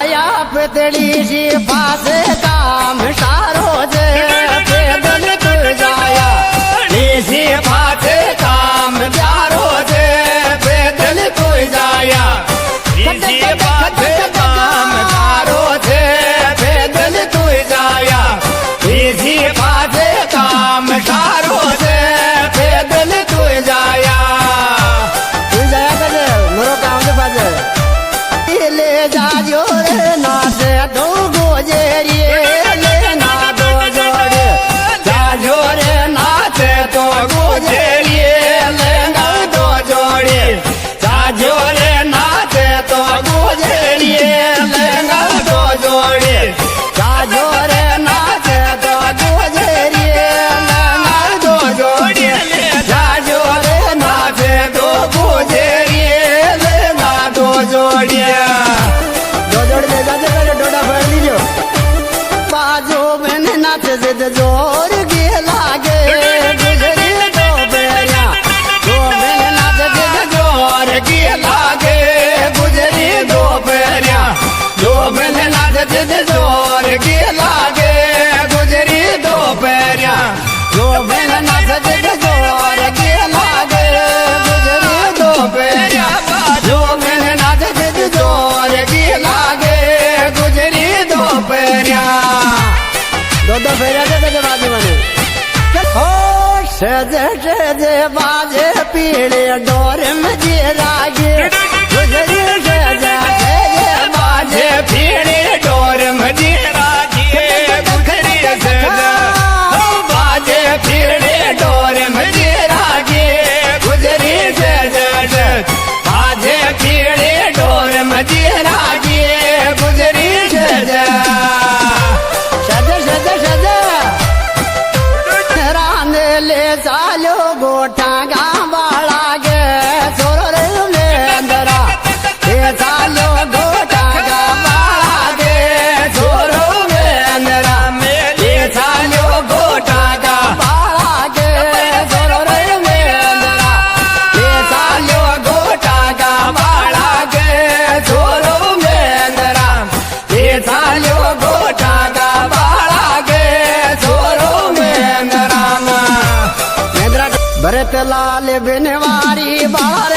पतड़ी सी पास काम सारो जे पैदल तू जाया सी पास काम प्यारो जे पैदल तू जाया सी पास काम सारो जे पैदल तू जाया सी पास काम सारो जे पैदल तू जाया करे मोरो काम से पास ले जाजो रे नाचे दो गोजेरी लेना दो जोड़े जाजो रे नाचे तो गोजेरी लेना दो जोड़े जाजो रे नाचे तो गोजेरी लेना दो जोड़े जाजो रे नाचे तो गोजेरी लेना दो जोड़े जाजो रे नाचे तो गोजेरी लेना दो जोड़े बाजो में नाच जिद जोर गे लागे गुजरी दो बेरिया दो में नाच जिद जोर गे लागे गुजरी दो बेरिया दो में नाच जिद जोर गे लागे गुजरी दो बेरिया दो में नाच जिद जोर गे लागे गुजरी दो बेरिया दो में नाच जिद जोर गे लागे गुजरी दो बेरिया दो फेरा दे बाजे बने हो सजे सजे बाजे पीड़े डोर में जे रागे गुजरी सजे सजे बाजे पीड़े डोर में जे रागे गुजरी सजे बाजे पीड़े डोर में जे रागे गुजरी सजे बाजे पीड़े डोर में जे रागे गुजरी सजे ले चालो गोठा गावाला गे सोरो रे लेंदरा ले चालो गोठा गावाला गे सोरो लेंदरा ले चालो गोठा गावाला गे सोरो रे लेंदरा ले चालो गोठा गावाला गे सोरो लेंदरा ले चालो गोठा गावाला गे सोरो लेंदरा भरत लाल बिनवारी बार